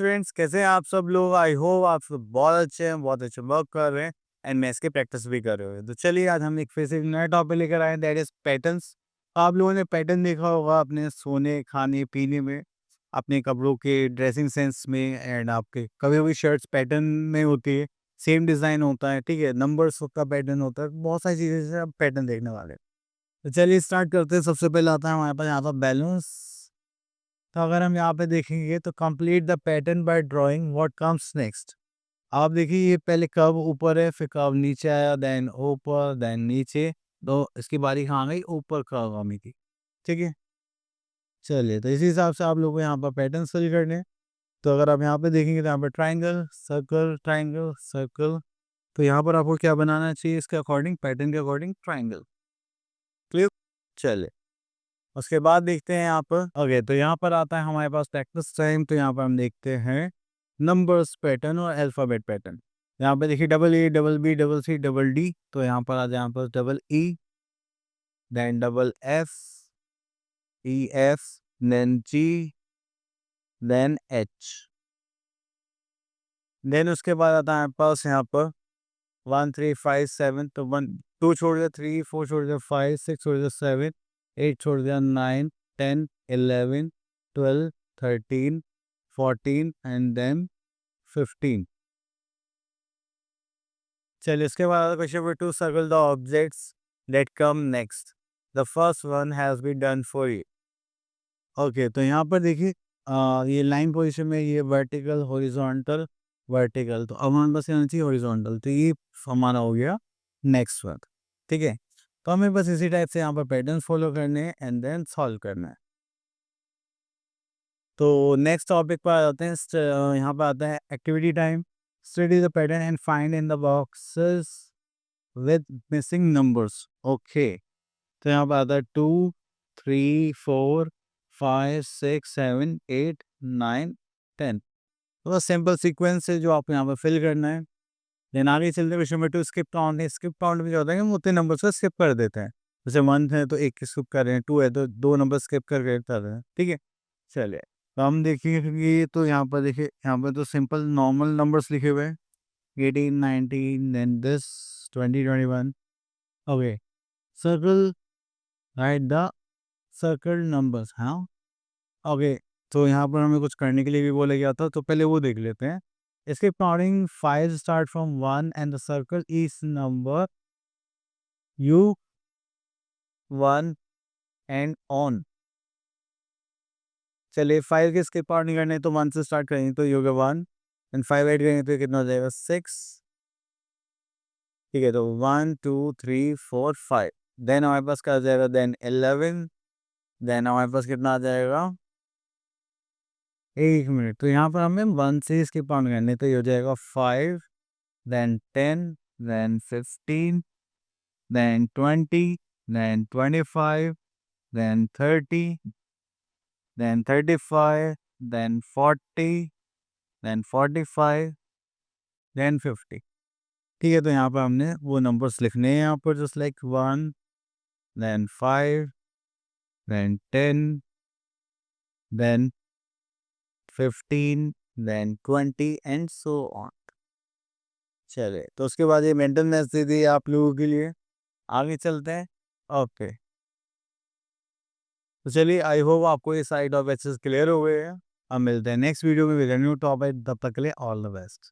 Students, कैसे हैं आप सब लोग? आई होप आप सब बहुत अच्छे हैं, बहुत अच्छे वर्क कर रहे हैं एंड मैथ्स की प्रैक्टिस भी कर रहे हो। तो चलिए आज हम एक फिर से एक नया टॉपिक लेकर आए हैं, दैट इज पैटर्न्स। आप लोगों ने पैटर्न देखा होगा अपने सोने खाने पीने में, अपने कपड़ों के ड्रेसिंग सेंस में, एंड आपके कभी भी शर्ट्स पैटर्न में होती है, सेम डिज़ाइन होता है, ठीक है, नंबर्स का पैटर्न होता है, बहुत सारी चीज़ें से आप पैटर्न देखने वाले हैं। तो चलिए स्टार्ट करते हैं। सबसे पहले आता है हमारे पास यहाँ पर बैलेंस। तो अगर हम यहाँ पे देखेंगे तो complete the pattern by drawing what comes next. आप देखिए ये पहले कर्व ऊपर है, फिर कर्व नीचे आया, देन ऊपर, देन नीचे। तो इसकी बारी कहाँ गई? ऊपर कर्व आने की। ठीक है, चलिए तो इसी हिसाब से आप लोगों को यहाँ पर पैटर्न फिल करने हैं। तो अगर आप यहाँ पे देखेंगे तो यहाँ पर ट्राइंगल सर्कल ट्राइंगल सर्कल। तो यहाँ पर आपको क्या बनाना चाहिए? इसके अकॉर्डिंग, पैटर्न के अकॉर्डिंग ट्राइंगल। क्लियर? चलिए उसके बाद देखते हैं यहाँ पर। ओके, तो यहाँ पर आता है हमारे पास प्रैक्टिस टाइम। तो यहाँ पर हम देखते हैं नंबर्स पैटर्न और अल्फ़ाबेट पैटर्न। यहाँ पे देखिए double A double B double C double D. तो यहाँ पर आ जाए, यहाँ पर double E, then double F, E F, then G, then H. Then उसके बाद आता है हमारे पास यहाँ पर 1 3 5 7। तो 1 2 छोड़ दिया, 3 4 छोड़ दिया, 5 6 छोड़ दिया, 7 8 छोड़ दिया, 9 10 11 12 13 14 एंड देन 15। चलिए इसके बाद question number 2, circle the objects that come next, the first one has been done for you. Okay, तो यहाँ पर देखिए ये लाइन पोजीशन में, ये वर्टिकल हॉरिजॉन्टल वर्टिकल। तो अब हमारे पास आना चाहिए हॉरिजॉन्टल। तो ये हमारा हो गया नेक्स्ट वर्क। ठीक है, तो हमें बस इसी टाइप से यहाँ पर पैटर्न फॉलो करने हैं एंड देन सॉल्व करना है। तो नेक्स्ट टॉपिक पर आ जाते हैं। यहाँ पर आता है activity time. Study the pattern and find in the boxes with missing numbers. Okay, तो यहाँ पर आता है 2 3 4 5 6 7 8 9 10। तो बस सिंपल सीक्वेंस है जो आपको यहाँ पर फिल करना है। देन आगे चलते हैं क्वेश्चन नंबर 2, स्किप काउंट है। स्किप काउंट में क्या होता है कि हम उतने नंबर्स को स्किप कर देते हैं। जैसे 1 है तो 1 स्किप कर रहे हैं, 2 है तो 2 नंबर स्किप करके कर रहे हैं। ठीक है, चलिए तो हम देखेंगे कि तो यहाँ पर देखिए, यहाँ पर तो सिंपल नॉर्मल नंबर्स लिखे हुए हैं, 18 19 then this 20 21। Okay, circle right the circle numbers. हाँ, ओके, तो यहाँ पर हमें कुछ करने के लिए भी बोला गया था, तो पहले वो देख लेते हैं। इसके counting 5 start from 1 and the circle is number you 1 and on. चलिए 5 के स्किप आउट नहीं करने तो 1 से स्टार्ट करेंगे, तो ये हो गया 1 एंड 5 ऐड करेंगे तो ये कितना हो जाएगा? 6। ठीक है, तो 1 2 3 4 5। देन हमारे पास क्या आ जाएगा? देन 11। देन हमारे पास कितना आ जाएगा? 1 मिनट। तो यहाँ पर हमें 1 से स्किप आउट करने, तो ये हो जाएगा 5, then 10, then 15, then 20, then 25, then 30, then 35, then 40, then 45, then 50। ठीक है, तो यहाँ पर हमने वो नंबर्स लिखने हैं यहाँ पर, just like 1, then 5, then 10, then 15, then 20 and so on. चलिए तो उसके बाद ये मेंटल मैथ्स दे दी आप लोगों के लिए, आगे चलते हैं। ओके, तो चलिए आई होप आपको ये साइड ऑफ एक्सेस क्लियर हो गए हैं। अब मिलते हैं नेक्स्ट वीडियो में विद न्यू टॉपिक। तब तक के लिए ऑल द बेस्ट।